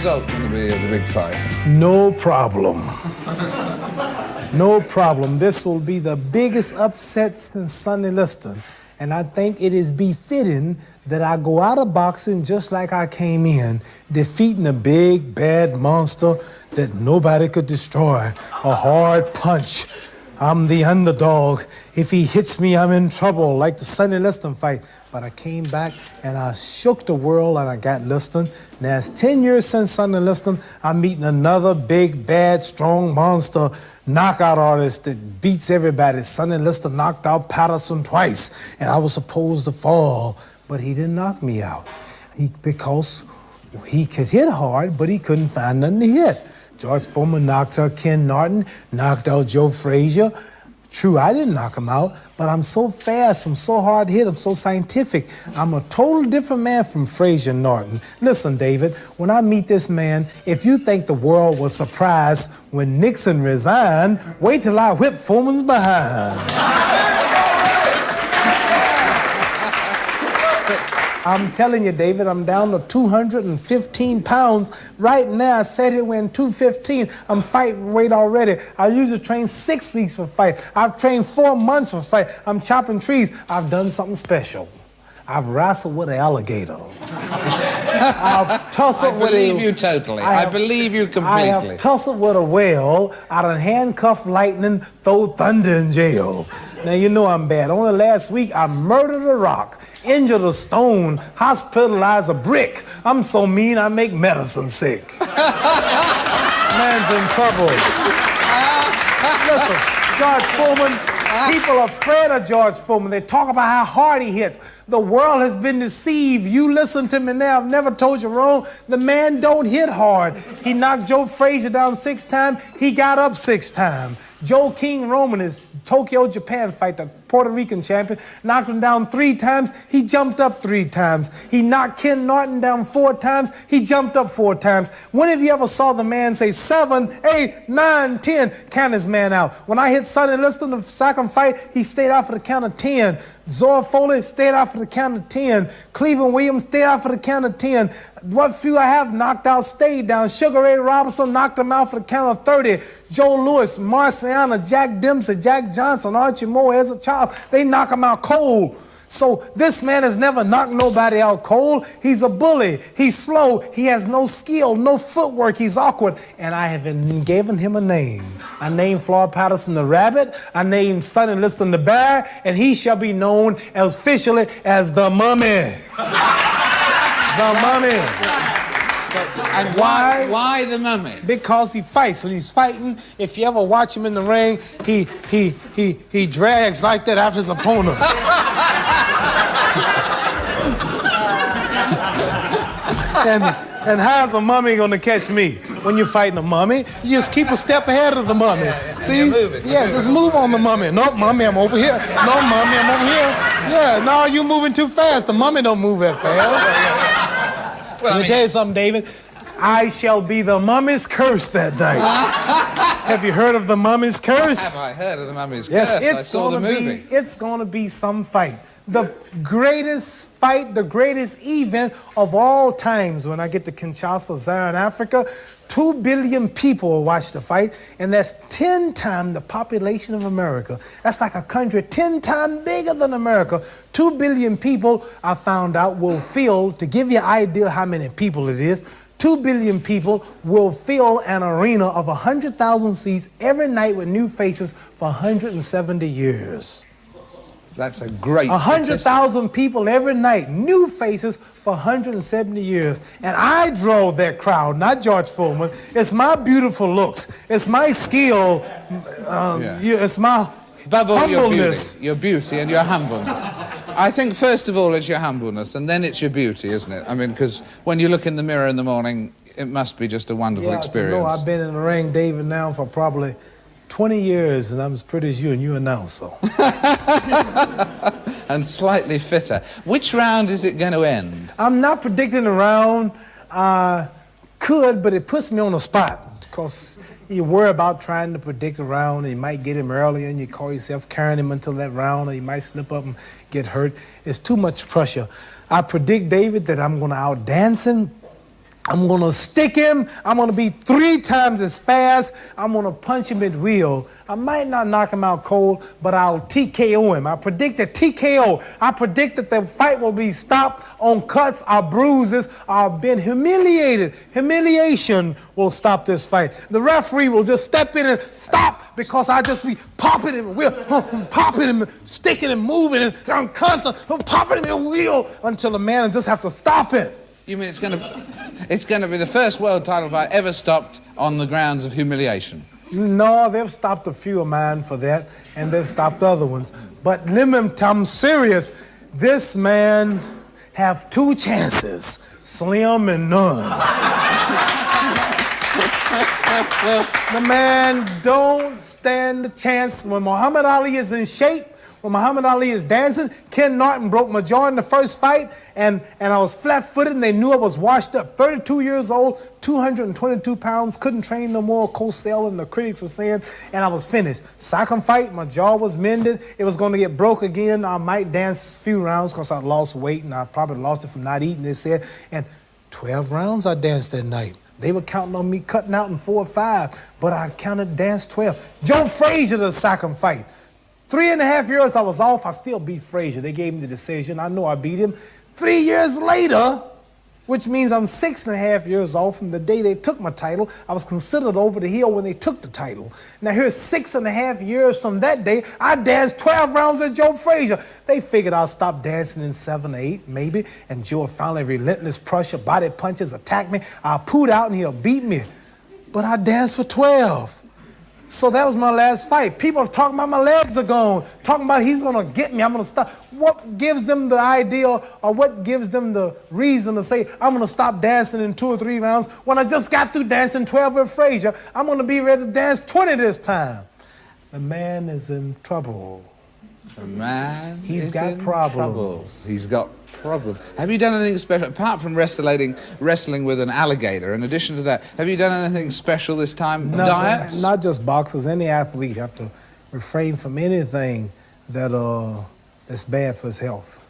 result going to be of the big fight? No problem. No problem. This will be the biggest upset since Sonny Liston. And I think it is befitting that I go out of boxing just like I came in, defeating a big, bad monster that nobody could destroy. A hard punch. I'm the underdog. If he hits me, I'm in trouble, like the Sonny Liston fight. But I came back and I shook the world and I got Liston. Now it's 10 years since Sonny Liston. I'm meeting another big, bad, strong monster knockout artist that beats everybody. Sonny Liston knocked out Patterson twice, and I was supposed to fall, but he didn't knock me out. Because he could hit hard, but he couldn't find nothing to hit. George Foreman knocked out Ken Norton, knocked out Joe Frazier. True, I didn't knock him out, but I'm so fast, I'm so hard hit, I'm so scientific. I'm a total different man from Frazier and Norton. Listen, David, when I meet this man, if you think the world was surprised when Nixon resigned, wait till I whip Foreman's behind. I'm telling you, David, I'm down to 215 pounds. Right now, I said it when 215. I'm fighting weight already. I usually train 6 weeks for fight. I've trained 4 months for fight. I'm chopping trees. I've done something special. I've wrestled with an alligator. I've tussled with a... I believe you totally. I believe you completely. I have tussled with a whale. I done handcuffed lightning, throw thunder in jail. Now, you know I'm bad. Only last week, I murdered a rock, injured a stone, hospitalized a brick. I'm so mean, I make medicine sick. Man's in trouble. Listen, George Foreman, people are afraid of George Foreman. They talk about how hard he hits. The world has been deceived. You listen to me now. I've never told you wrong. The man don't hit hard. He knocked Joe Frazier down 6 times. He got up 6 times. Joe King Roman, his Tokyo, Japan fight, the Puerto Rican champion, knocked him down 3 times. He jumped up 3 times. He knocked Ken Norton down 4 times. He jumped up 4 times. When have you ever saw the man say 7, 8, 9, 10, count his man out? When I hit Sonny Liston the second fight, he stayed out for the count of 10. Zora Foley stayed out for the count of 10. Cleveland Williams stayed out for the count of 10. What few I have knocked out stayed down. Sugar Ray Robinson knocked him out for the count of 30. Joe Louis, Marciano, Jack Dempsey, Jack Johnson, Archie Moore, Ezra Charles, they knock him out cold. So this man has never knocked nobody out cold. He's a bully. He's slow. He has no skill, no footwork. He's awkward. And I have given him a name. I named Floyd Patterson the Rabbit. I named Sonny Liston the Bear. And he shall be known as officially as the Mummy. The Mummy. And why the Mummy? Because he fights. When he's fighting, if you ever watch him in the ring, he drags like that after his opponent. And how's a mummy gonna catch me? When you're fighting a mummy, you just keep a step ahead of the mummy. Yeah. See? You're moving. Just move on the mummy. No, mummy, I'm over here. No, mummy, I'm over here. Yeah, no, you moving too fast. The mummy don't move that fast. Well, Let me tell you something, David. I shall be the mummy's curse that night. Have you heard of the mummy's curse? Have I heard of the Mummy's Yes, Curse? I saw the movie. It's going to be some fight. The greatest fight, the greatest event of all times when I get to Kinshasa, Zaire, in Africa. 2 billion people will watch the fight, and that's 10 times the population of America. That's like a country 10 times bigger than America. 2 billion people, I found out, will fill, to give you an idea how many people it is, 2 billion people will fill an arena of 100,000 seats every night with new faces for 170 years. That's a great 100,000 people every night, new faces for 170 years. And I draw that crowd, not George Foreman. It's my beautiful looks. It's my skill. It's my humbleness. Your beauty and your humbleness. I think first of all it's your humbleness, and then it's your beauty, isn't it? I mean, because when you look in the mirror in the morning, it must be just a wonderful experience. You know, I've been in the ring, David, now for probably 20 years, and I'm as pretty as you, and you're now, so. And slightly fitter. Which round is it going to end? I'm not predicting the round. Could, but it puts me on the spot, because you worry about trying to predict a round, and you might get him early, and you call yourself carrying him until that round, or you might slip up and get hurt. It's too much pressure. I predict, David, that I'm going to outdance him. I'm going to stick him. I'm going to be 3 times as fast. I'm going to punch him at will. I might not knock him out cold, but I'll TKO him. I predict a TKO. I predict that the fight will be stopped on cuts or bruises or been humiliated. Humiliation will stop this fight. The referee will just step in and stop because I just be popping him, popping him, sticking him, moving him. I'm constant, popping him in wheel until the man just have to stop it. You mean it's going to be the first world title fight ever stopped on the grounds of humiliation? No, they've stopped a few of mine for that, and they've stopped other ones. But I'm serious. This man have 2 chances, slim and none. The man don't stand a chance. When Muhammad Ali is in shape, when Muhammad Ali is dancing, Ken Norton broke my jaw in the first fight, and I was flat-footed, and they knew I was washed up. 32 years old, 222 pounds, couldn't train no more, Cosell and the critics were saying, and I was finished. Second fight, my jaw was mended. It was going to get broke again. I might dance a few rounds because I lost weight, and I probably lost it from not eating, they said. And 12 rounds I danced that night. They were counting on me cutting out in 4 or 5, but I counted dance 12. Joe Frazier, the second fight. 3.5 years I was off, I still beat Frazier. They gave me the decision. I know I beat him. 3 years later, which means I'm 6.5 years off from the day they took my title. I was considered over the hill when they took the title. Now here's 6.5 years from that day, I danced 12 rounds with Joe Frazier. They figured I'll stop dancing in 7 or 8, maybe, and Joe finally relentless pressure, body punches, attack me. I'll poot out and he'll beat me. But I danced for 12. So that was my last fight. People are talking about my legs are gone, talking about he's gonna get me, I'm gonna stop. What gives them the idea or what gives them the reason to say I'm gonna stop dancing in 2 or 3 rounds when I just got through dancing 12 with Frazier? I'm gonna be ready to dance 20 this time. The man is in trouble. The man He's is got in problems. trouble. He's got problems. Have you done anything special, apart from wrestling with an alligator, in addition to that, have you done anything special this time? Diets? Not just boxers, any athlete have to refrain from anything that's bad for his health.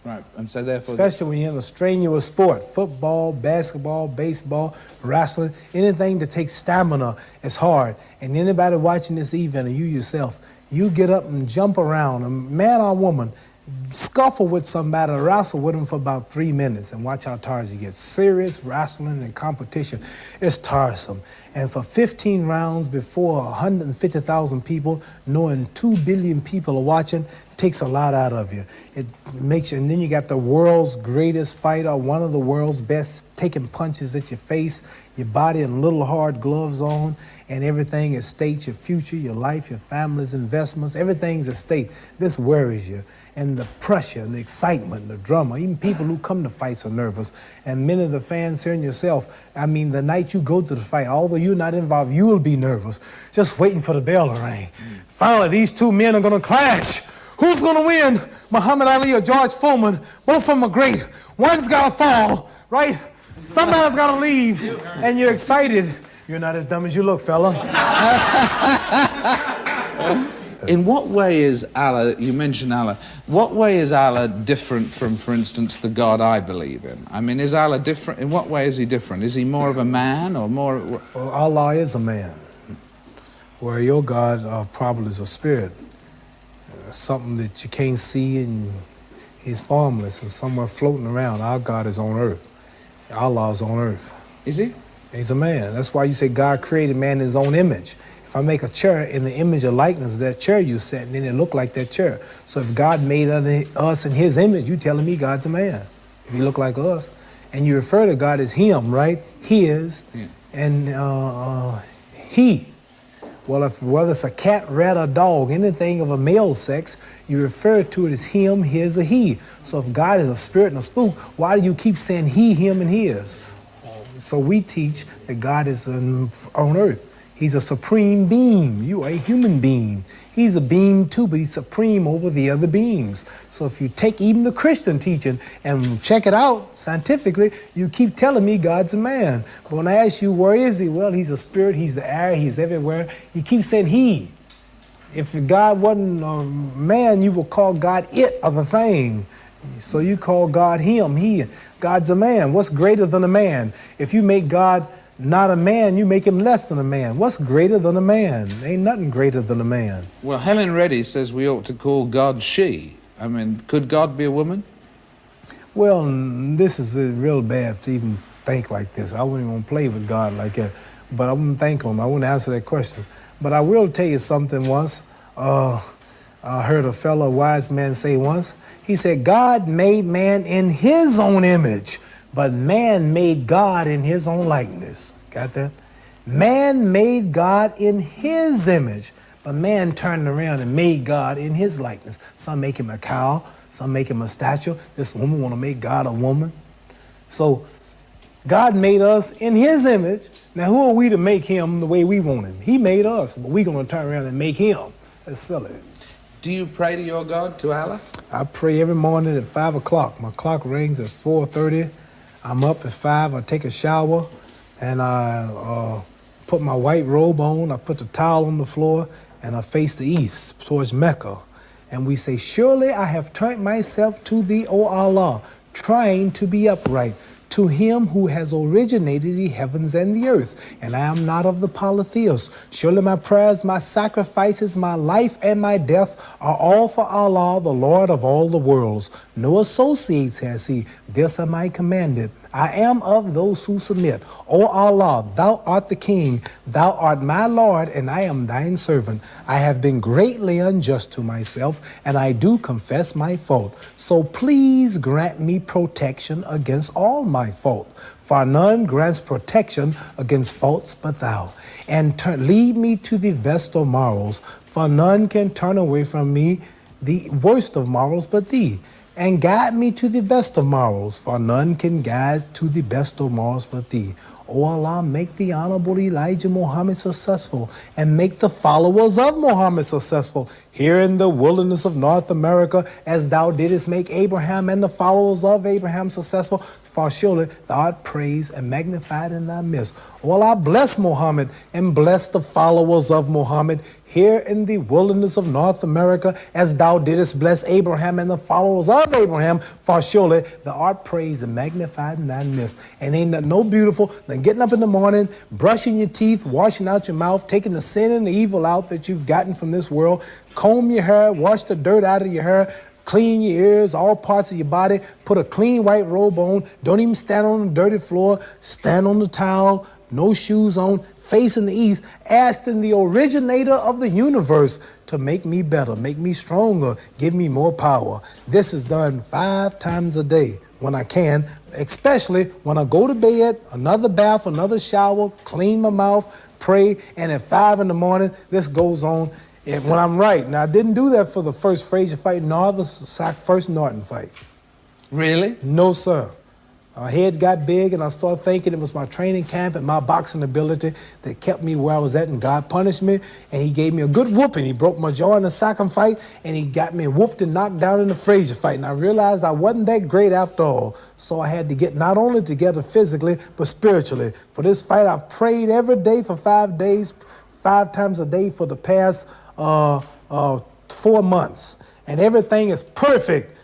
Right, and so therefore... Especially when you're in a strenuous sport, football, basketball, baseball, wrestling, anything that takes stamina is hard. And anybody watching this event, or you yourself, you get up and jump around, a man or woman, scuffle with somebody, wrestle with them for about 3 minutes and watch how tired you get. Serious wrestling and competition is tiresome. And for 15 rounds before 150,000 people, knowing 2 billion people are watching, takes a lot out of you. It makes you, and then you got the world's greatest fighter, one of the world's best, taking punches at your face, your body in little hard gloves on, and everything at stake, your future, your life, your family's investments, everything's at stake. This worries you. And the pressure, and the excitement, the drama, even people who come to fights are nervous. And many of the fans here and yourself, I mean, the night you go to the fight, although you're not involved, you'll be nervous, just waiting for the bell to ring. Finally, these 2 men are gonna clash. Who's gonna win? Muhammad Ali or George Foreman? Both of them are great. One's gotta fall, right? Somebody's gotta leave, and you're excited. You're not as dumb as you look, fella. In what way is Allah, you mentioned Allah, what way is Allah different from, for instance, the God I believe in? I mean, is Allah different? In what way is he different? Is he more of a man or more... Well, Allah is a man, where your God probably is a spirit, something that you can't see, and he's formless and somewhere floating around. Our God is on earth. Allah is on earth. Is he? He's a man. That's why you say God created man in his own image. If I make a chair in the image or likeness of that chair you sat in, then it look like that chair. So if God made us in his image, you telling me God's a man. If you look like us. And you refer to God as him, right? His, yeah. And he. Well, whether it's a cat, rat, or dog, anything of a male sex, you refer to it as him, his, or he. So if God is a spirit and a spook, why do you keep saying he, him, and his? So we teach that God is on earth. He's a supreme being. You are a human being. He's a being too, but he's supreme over the other beings. So if you take even the Christian teaching and check it out scientifically, you keep telling me God's a man. But when I ask you, where is he? Well, he's a spirit, he's the air, he's everywhere. You keep saying he. If God wasn't a man, you would call God it or the thing. So you call God him, he. God's a man. What's greater than a man? If you make God not a man, you make him less than a man. What's greater than a man? Ain't nothing greater than a man. Well, Helen Reddy says we ought to call God she. I mean, could God be a woman? Well, this is real bad to even think like this. I wouldn't even play with God like that. But I wouldn't thank him. I wouldn't answer that question. But I will tell you something once. I heard a fellow wise man say once, he said, God made man in his own image, but man made God in his own likeness. Got that? Man made God in his image, but man turned around and made God in his likeness. Some make him a cow, some make him a statue. This woman want to make God a woman. So God made us in his image. Now who are we to make him the way we want him? He made us, but we're going to turn around and make him. That's silly. Do you pray to your God, to Allah? I pray every morning at 5 o'clock. My clock rings at 4:30. I'm up at 5. I take a shower, and I put my white robe on. I put the towel on the floor, and I face the east towards Mecca. And we say, surely I have turned myself to thee, O Allah, trying to be upright, to him who has originated the heavens and the earth, and I am not of the polytheists. Surely my prayers, my sacrifices, my life, and my death are all for Allah, the Lord of all the worlds. No associates has he. This am I commanded. I am of those who submit. O Allah, thou art the King, thou art my Lord, and I am thine servant. I have been greatly unjust to myself, and I do confess my fault. So please grant me protection against all my fault, for none grants protection against faults but thou. And lead me to the best of morals, for none can turn away from me the worst of morals but thee. And guide me to the best of morals, for none can guide to the best of morals but thee. O Allah, make the Honorable Elijah Muhammad successful, and make the followers of Muhammad successful here in the wilderness of North America, as thou didst make Abraham and the followers of Abraham successful. For surely thou art praised and magnified in thy midst. O Allah, bless Muhammad and bless the followers of Muhammad here in the wilderness of North America, as thou didst bless Abraham and the followers of Abraham. For surely thou art praised and magnified in thy midst. And ain't nothing no beautiful than getting up in the morning, brushing your teeth, washing out your mouth, taking the sin and the evil out that you've gotten from this world, comb your hair, wash the dirt out of your hair, clean your ears, all parts of your body, put a clean white robe on, don't even stand on the dirty floor, stand on the towel, no shoes on, facing the east, asking the originator of the universe to make me better, make me stronger, give me more power. This is done 5 times a day when I can, especially when I go to bed, another bath, another shower, clean my mouth, pray, and at 5 in the morning, this goes on. And when I'm right. Now, I didn't do that for the first Frazier fight, nor the first Norton fight. Really? No, sir. My head got big, and I started thinking it was my training camp and my boxing ability that kept me where I was at, and God punished me, and he gave me a good whooping. He broke my jaw in the second fight, and he got me whooped and knocked down in the Frazier fight, and I realized I wasn't that great after all, so I had to get not only together physically, but spiritually. For this fight, I've prayed every day for 5 days, 5 times a day for the past 4 months, and everything is perfect.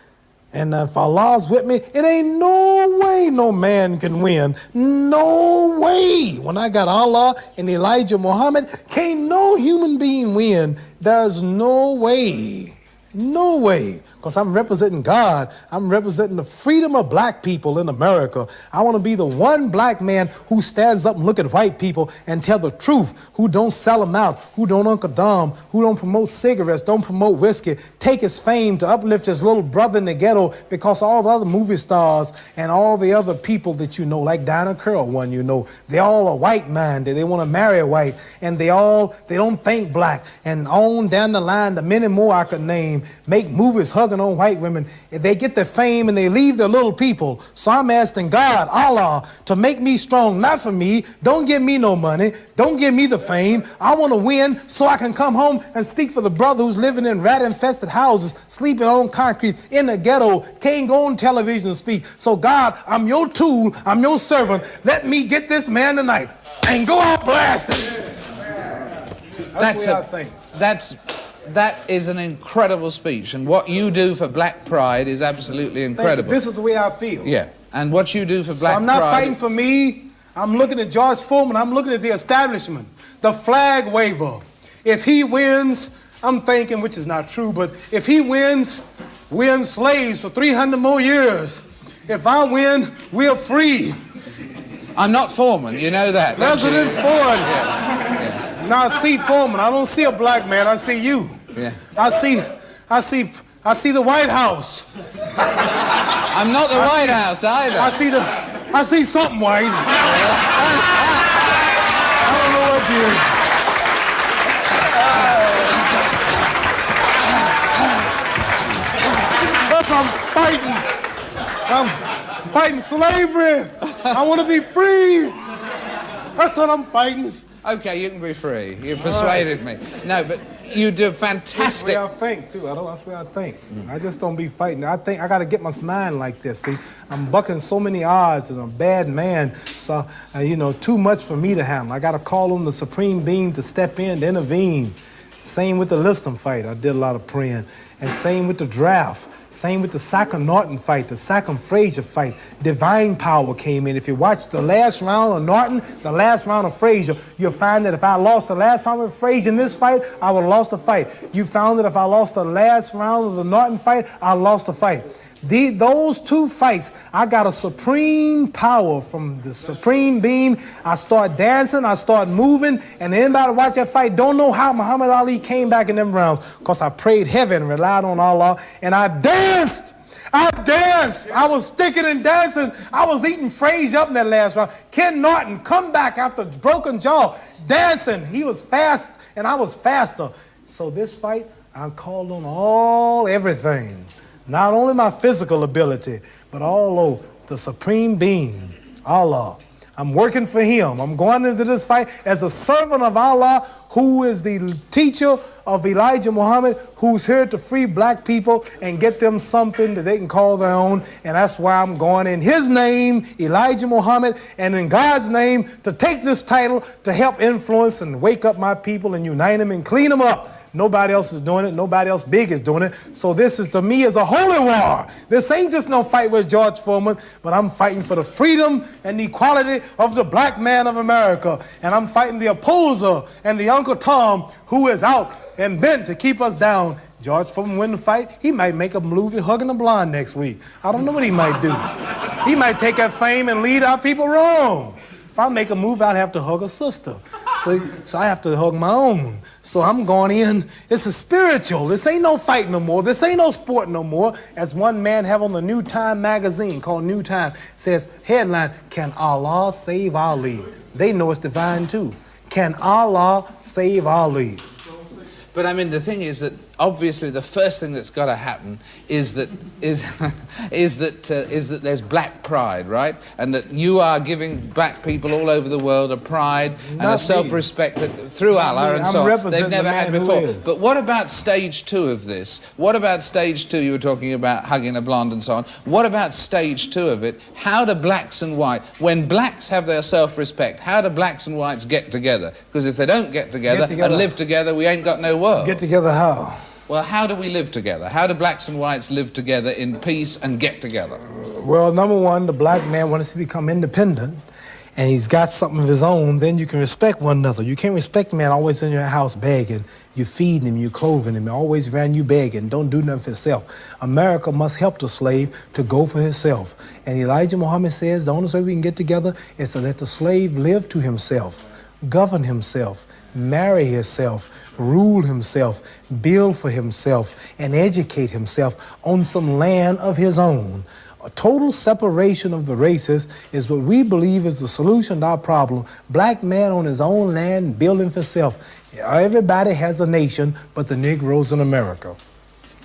And if Allah's with me, it ain't no way no man can win. No way. When I got Allah and Elijah Muhammad, can't no human being win. There's no way. No way. Because I'm representing God. I'm representing the freedom of black people in America. I want to be the one black man who stands up and look at white people and tell the truth, who don't sell them out, who don't Uncle Dom, who don't promote cigarettes, don't promote whiskey, take his fame to uplift his little brother in the ghetto, because all the other movie stars and all the other people that you know, like Dinah Curl, one you know, they all are white-minded. They want to marry a white, and they don't think black. And on down the line, the many more I could name, make movies hugging on white women. If they get their fame and they leave their little people. So I'm asking God, Allah, to make me strong, not for me. Don't give me no money. Don't give me the fame. I want to win so I can come home and speak for the brother who's living in rat-infested houses, sleeping on concrete, in the ghetto, can't go on television and speak. So God, I'm your tool. I'm your servant. Let me get this man tonight and go out blasting. That's the way I think. that is an incredible speech, and what you do for Black Pride is absolutely incredible. This is the way I feel. Yeah, and what you do for Black Pride... So I'm not fighting for me. I'm looking at George Foreman. I'm looking at the establishment, the flag waver. If he wins, I'm thinking, which is not true, but if he wins, we're enslaved for 300 more years. If I win, we're free. I'm not Foreman, you know that. President Ford. Yeah. Now I see Foreman. I don't see a black man. I see you. Yeah. I see the White House. I'm not the White House either. I see something white. I don't know what it is. But I'm fighting. I'm fighting slavery. I want to be free. That's what I'm fighting. Okay, you can be free. You persuaded me. No, but you do fantastic. That's the way I think, too. That's the way I think. I just don't be fighting. I think I got to get my mind like this, see? I'm bucking so many odds, and I'm a bad man. So, too much for me to handle. I got to call on the supreme being to step in, to intervene. Same with the Liston fight. I did a lot of praying. And same with the draft. Same with the Sacker-Norton fight, the Sacker-Frazier fight. Divine power came in. If you watch the last round of Norton, the last round of Frazier, you'll find that if I lost the last round of Frazier in this fight, I would have lost the fight. You found that if I lost the last round of the Norton fight, I lost the fight. Those two fights, I got a supreme power from the supreme being. I start dancing, I start moving, and anybody watch that fight don't know how Muhammad Ali came back in them rounds, because I prayed heavy and relied on Allah, and I danced. I was sticking and dancing. I was eating Frazier up in that last round. Ken Norton come back after broken jaw, dancing. He was fast, and I was faster. So this fight, I called on everything. Not only my physical ability, but all the supreme being, Allah. I'm working for him. I'm going into this fight as the servant of Allah, who is the teacher of Elijah Muhammad, who's here to free black people and get them something that they can call their own. And that's why I'm going in his name, Elijah Muhammad, and in God's name to take this title to help influence and wake up my people and unite them and clean them up. Nobody else is doing it. Nobody else big is doing it. So this is, to me, is a holy war. This ain't just no fight with George Foreman, but I'm fighting for the freedom and the equality of the black man of America. And I'm fighting the opposer and the Uncle Tom who is out and bent to keep us down. George Foreman win the fight, he might make a movie Hugging a Blonde next week. I don't know what he might do. He might take that fame and lead our people wrong. If I make a movie, I'd have to hug a sister. So I have to hug my own. So I'm going in. This is spiritual. This ain't no fight no more. This ain't no sport no more. As one man have on the New Time magazine called New Time, says, headline, Can Allah Save Ali? They know it's divine too. Can Allah save Ali? But I mean, the thing is that obviously the first thing that's got to happen is that there's black pride, right? And that you are giving black people all over the world a pride and a self-respect that through Allah and so on they've never had before. But what about stage 2 of this? What about stage 2? You were talking about hugging a blonde and so on. What about stage 2 of it? How do blacks and whites, when blacks have their self-respect, how do blacks and whites get together? Because if they don't get together and live together, we ain't got no world. Get together how? Well, how do we live together? How do blacks and whites live together in peace and get together? Well, number one, the black man wants to become independent, and he's got something of his own, then you can respect one another. You can't respect a man always in your house begging. You feeding him, you clothing him, always around you begging. Don't do nothing for himself. America must help the slave to go for himself. And Elijah Muhammad says the only way we can get together is to let the slave live to himself, govern himself, marry himself, rule himself, build for himself, and educate himself on some land of his own. A total separation of the races is what we believe is the solution to our problem. Black man on his own land, building for himself. Everybody has a nation but the Negroes in America.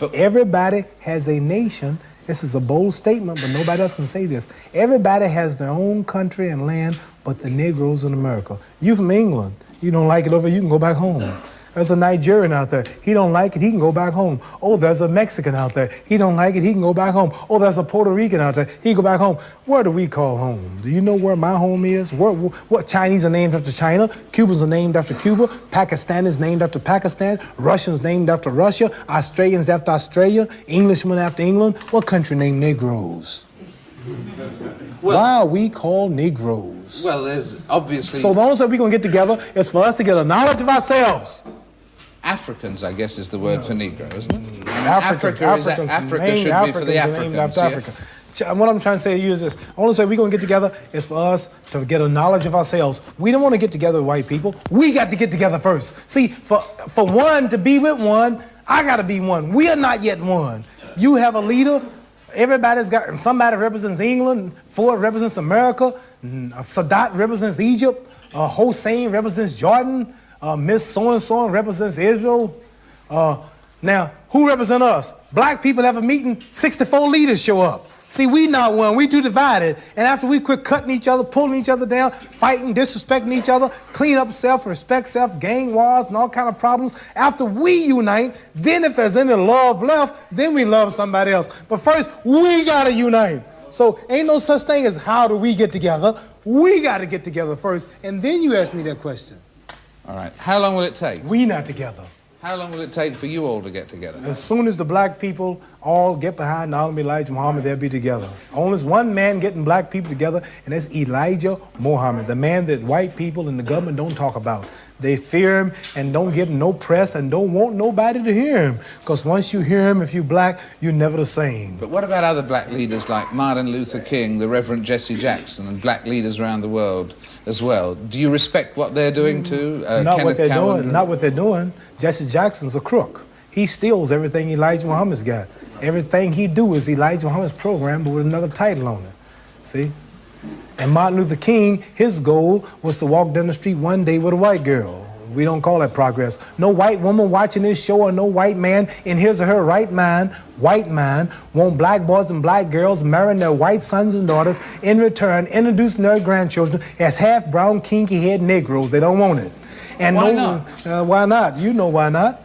But everybody has a nation. This is a bold statement, but nobody else can say this. Everybody has their own country and land but the Negroes in America. You from England. You don't like it over here, you can go back home. There's a Nigerian out there. He don't like it, he can go back home. Oh, there's a Mexican out there. He don't like it, he can go back home. Oh, there's a Puerto Rican out there. He can go back home. Where do we call home? Do you know where my home is? What Chinese are named after China? Cubans are named after Cuba. Pakistan is named after Pakistan. Russians named after Russia. Australians after Australia. Englishmen after England. What country named Negroes? Well, Why are we called Negroes? well, there's obviously So the only way we're going to get together is for us to get a knowledge of ourselves. Africans, I guess, is the word for Negro, isn't it? I mean, Africans Africa should be for the named Africans. after Yeah? Africa. What I'm trying to say to you is this. The only way we're going to get together is for us to get a knowledge of ourselves. We don't want to get together with white people. We got to get together first. See, for one to be with one, I got to be one. We are not yet one. You have a leader. Everybody's got, somebody represents England, Ford represents America, Sadat represents Egypt, Hossein represents Jordan, Miss So-and-so represents Israel. Now, who represent us? Black people have a meeting, 64 leaders show up. See, we not one, we too divided. And after we quit cutting each other, pulling each other down, fighting, disrespecting each other, clean up self, respect self, gang wars, and all kind of problems, after we unite, then if there's any love left, then we love somebody else. But first, we gotta unite. So ain't no such thing as how do we get together. We gotta get together first, and then you ask me that question. All right. How long will it take? We not together. How long will it take for you all to get together? As soon as the black people all get behind Nabi Elijah Muhammad, they'll be together. Only one man getting black people together, and that's Elijah Muhammad, the man that white people and the government don't talk about. They fear him and don't give him no press and don't want nobody to hear him. Because once you hear him, if you're black, you're never the same. But what about other black leaders like Martin Luther King, the Reverend Jesse Jackson, and black leaders around the world as well? Do you respect what they're doing too? Not Kenneth what they're Cowan? doing. Not what they're doing. Jesse Jackson's a crook. He steals everything Elijah Muhammad's got. Everything he do is Elijah Muhammad's program, but with another title on it. See? And Martin Luther King, his goal was to walk down the street one day with a white girl. We don't call that progress. No white woman watching this show or no white man in his or her right mind, white mind, want black boys and black girls marrying their white sons and daughters, in return introducing their grandchildren as half brown, kinky head Negroes. They don't want it. And Why not? Why not? You know why not.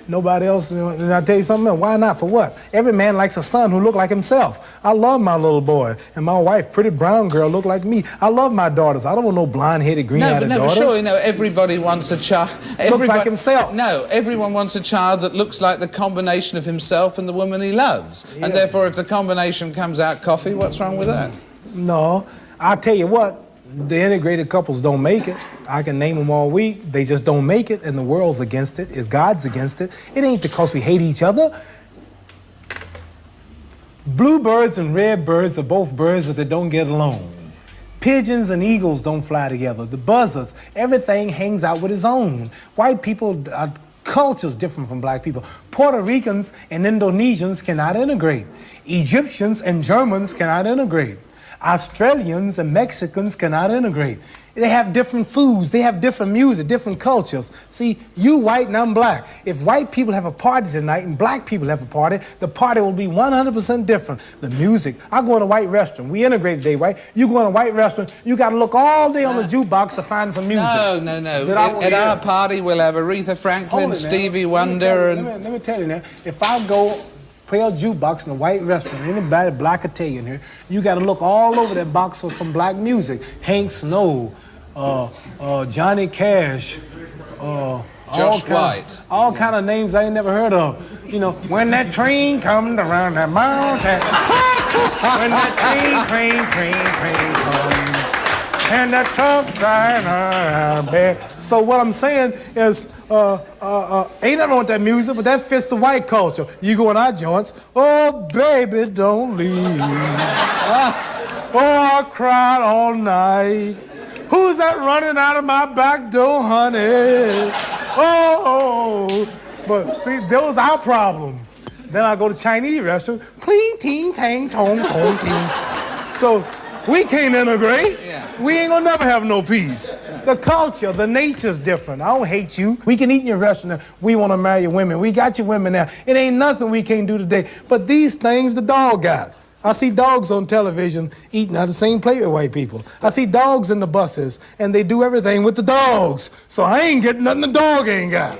Nobody else, and I tell you something else, why not? For what? Every man likes a son who look like himself. I love my little boy, and my wife, pretty brown girl, look like me. I love my daughters. I don't want no blonde-headed, green-eyed No, but daughters. surely, no, everybody wants a child. Looks like himself. No, everyone wants a child that looks like the combination of himself and the woman he loves. Yeah. And therefore, if the combination comes out coffee, what's wrong with that? No, I'll tell you what, the integrated couples don't make it. I can name them all week. They just don't make it, and the world's against it. If God's against it, it ain't because we hate each other. Bluebirds and redbirds are both birds, but they don't get along. Pigeons and eagles don't fly together. The buzzards, everything hangs out with its own. White people are culture's different from black people. Puerto Ricans and Indonesians cannot integrate. Egyptians and Germans cannot integrate. Australians and Mexicans cannot integrate. They have different foods, they have different music, different cultures. See, you white and I'm black. If white people have a party tonight and black people have a party, the party will be 100% different. The music, I go in a white restaurant, we integrate today, right? You go in a white restaurant, you gotta look all day on the jukebox to find some music. No. At our party, we'll have Aretha Franklin, Stevie Wonder, Let me tell you now, if I go play a jukebox in a white restaurant, anybody black Italian here, you got to look all over that box for some black music. Hank Snow, Johnny Cash, Josh White. All kind of names I ain't never heard of. You know, when that train comes around that mountain, when that train comes, and that truck driving back. So what I'm saying is, ain't nothing wrong with that music, but that fits the white culture. You go in our joints, oh baby, don't leave. Oh, I cried all night. Who's that running out of my back door, honey? Oh, but see, those are our problems. Then I go to Chinese restaurant, pling, ting, tang, tong, tong, ting. So we can't integrate. Yeah. We ain't gonna never have no peace. The culture, the nature's different. I don't hate you. We can eat in your restaurant. We want to marry your women. We got your women now. It ain't nothing we can't do today. But these things the dog got. I see dogs on television eating out of the same plate with white people. I see dogs in the buses, and they do everything with the dogs. So I ain't getting nothing the dog ain't got.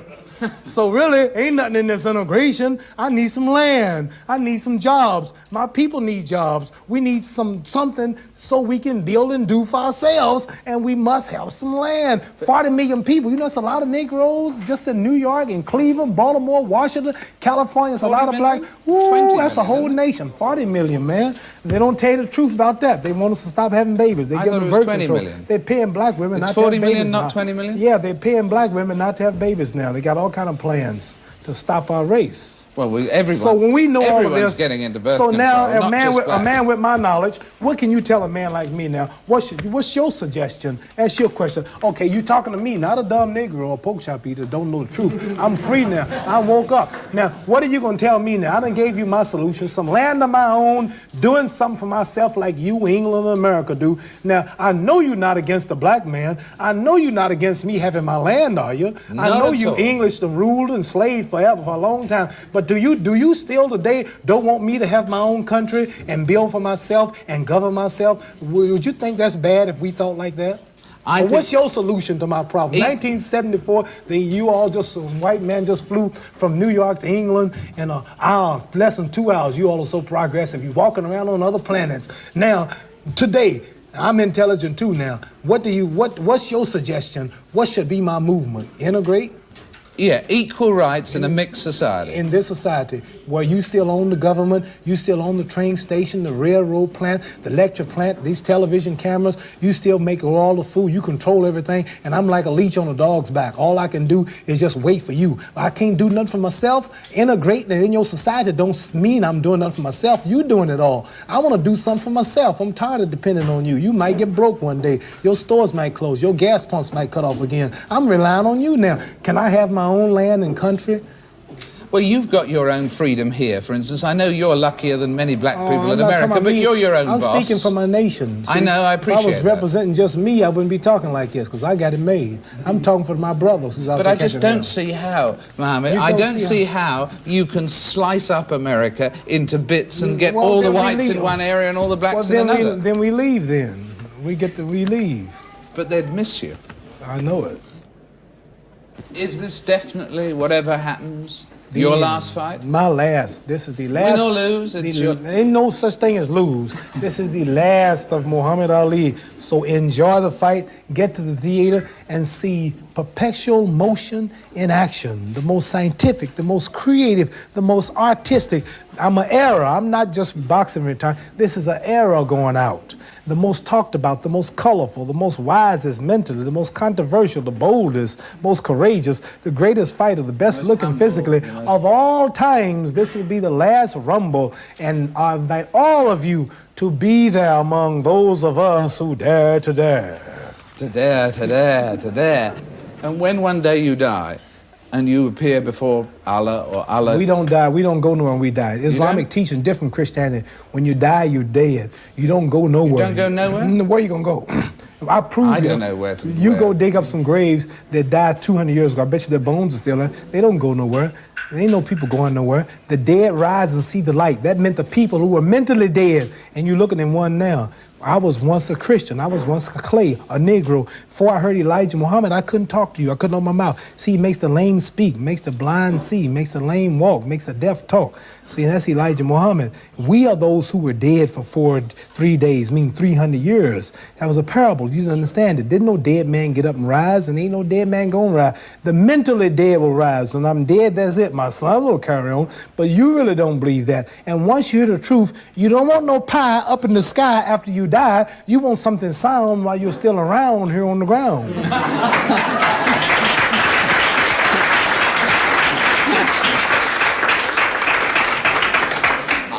So really, ain't nothing in this integration. I need some land. I need some jobs. My people need jobs. We need something so we can build and do for ourselves, and we must have some land. 40 million people. You know, it's a lot of Negroes just in New York, in Cleveland, Baltimore, Washington, California. It's a lot of black. Woo, that's a whole nation. 40 million, man. They don't tell you the truth about that. They want us to stop having babies. They I give thought them it was birth 20 control. million. They're paying black women It's not 40 to have babies million, not now. 20 million? Yeah, they're paying black women not to have babies now. They got all kind of plans to stop our race. Well, everyone. So when we know all of everyone's this, getting into birth so now control, a not just a blacks. man with my knowledge, what can you tell a man like me now? What's your suggestion? Ask your question. Okay, you talking to me, not a dumb Negro or pork chop eater, don't know the truth. I'm free now. I woke up. Now, what are you gonna tell me now? I done gave you my solution, some land of my own, doing something for myself like you, England, and America do. Now, I know you're not against the black man. I know you're not against me having my land, are you? I Not know at you all. English done ruled and slaved forever for a long time. But do you still today don't want me to have my own country and build for myself and govern myself? Would you think that's bad if we thought like that? I What's think- your solution to my problem? 1974, then you all some white man just flew from New York to England in an hour, less than 2 hours. You all are so progressive. You're walking around on other planets. Now, today, I'm intelligent too now. What's your suggestion? What should be my movement? Integrate? Yeah, equal rights in a mixed society. In this society where you still own the government, you still own the train station, the railroad plant, the lecture plant, these television cameras, you still make all the food, you control everything, and I'm like a leech on a dog's back. All I can do is just wait for you. I can't do nothing for myself. Integrating in your society don't mean I'm doing nothing for myself. You doing it all. I want to do something for myself. I'm tired of depending on you. You might get broke one day. Your stores might close. Your gas pumps might cut off again. I'm relying on you now. Can I have my own land and country? Well, you've got your own freedom here, for instance. I know you're luckier than many black people I'm in not talking America, about but me. you're your own I'm boss. speaking for my nation. I know, I appreciate If I was that. representing just me, I wouldn't be talking like this, because I got it made. I'm talking for my brothers who's out But there I just catching don't hell. see how, Mohammed, You I don't don't see see how you can slice up America into bits and get Well, all the then we whites in leave. one area and all the blacks Well, in then another. then we leave then. We leave. But they'd miss you. I know it. Is this definitely, whatever happens, your last fight? My last. This is the last. Win or lose, it's your... Ain't no such thing as lose. This is the last of Muhammad Ali. So enjoy the fight, get to the theater, and see perpetual motion in action. The most scientific, the most creative, the most artistic. I'm an era. I'm not just boxing retired. This is an era going out. The most talked about, the most colorful, the most wisest mentally, the most controversial, the boldest, most courageous, the greatest fighter, the best Most looking humble, physically the most- of all times. This will be the last rumble, and I invite all of you to be there among those of us who dare to dare. To dare, to dare, to dare. And when one day you die, and you appear before Allah or Allah... We don't die. We don't go nowhere when we die. Islamic don't? teaching different Christianity. When you die, you're dead. You don't go nowhere. don't go nowhere? Where you gonna go? I prove I you. don't know where to- You where. go dig up some graves that died 200 years ago. I bet you their bones are still there. They don't go nowhere. There ain't no people going nowhere. The dead rise and see the light. That meant the people who were mentally dead, and you're looking at one now. I was once a Christian. I was once a clay, a Negro. Before I heard Elijah Muhammad, I couldn't talk to you. I couldn't open my mouth. See, he makes the lame speak, makes the blind see, makes the lame walk, makes the deaf talk. See, that's Elijah Muhammad. We are those who were dead for 3 days, meaning 300 years. That was a parable. You didn't understand it. Didn't no dead man get up and rise, and ain't no dead man gonna rise. The mentally dead will rise. When I'm dead, that's it. My son will carry on. But you really don't believe that. And once you hear the truth, you don't want no pie up in the sky after you die. You want something sound while you're still around here on the ground.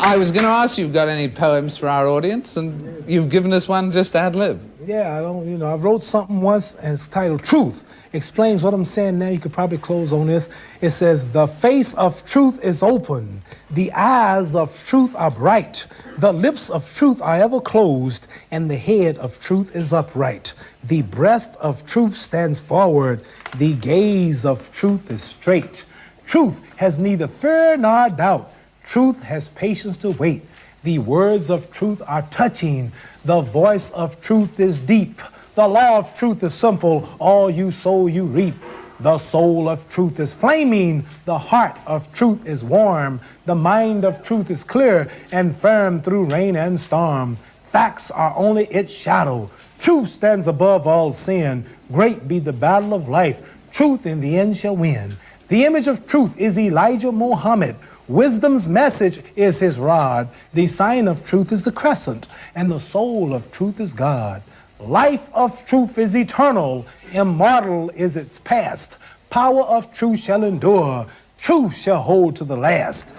I was going to ask you, got any poems for our audience, and you've given us one just ad lib. Yeah, I wrote something once, and it's titled Truth. Explains what I'm saying now. You could probably close on this. It says, the face of truth is open. The eyes of truth are bright. The lips of truth are ever closed, and the head of truth is upright. The breast of truth stands forward. The gaze of truth is straight. Truth has neither fear nor doubt. Truth has patience to wait. The words of truth are touching. The voice of truth is deep. The law of truth is simple. All you sow, you reap. The soul of truth is flaming, the heart of truth is warm, the mind of truth is clear and firm through rain and storm. Facts are only its shadow. Truth stands above all sin. Great be the battle of life. Truth in the end shall win. The image of truth is Elijah Muhammad. Wisdom's message is his rod. The sign of truth is the crescent, and the soul of truth is God. Life of truth is eternal. Immortal is its past. Power of truth shall endure. Truth shall hold to the last.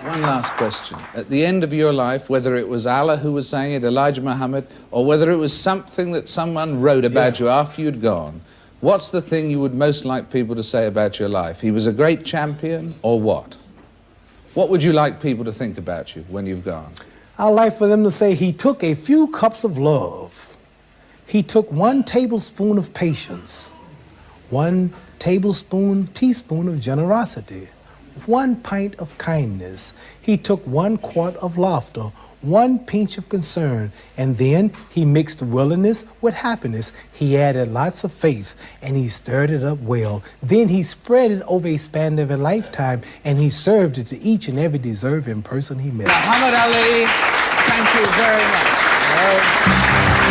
One last question. At the end of your life, whether it was Allah who was saying it, Elijah Muhammad, or whether it was something that someone wrote about you after you'd gone, what's the thing you would most like people to say about your life? He was a great champion, or what? What would you like people to think about you when you've gone? I'd like for them to say he took a few cups of love. He took 1 tablespoon of patience, 1 teaspoon of generosity, 1 pint of kindness. He took 1 quart of laughter, 1 pinch of concern, and then he mixed willingness with happiness. He added lots of faith, and he stirred it up well. Then he spread it over a span of a lifetime, and he served it to each and every deserving person he met. Muhammad Ali, thank you very much.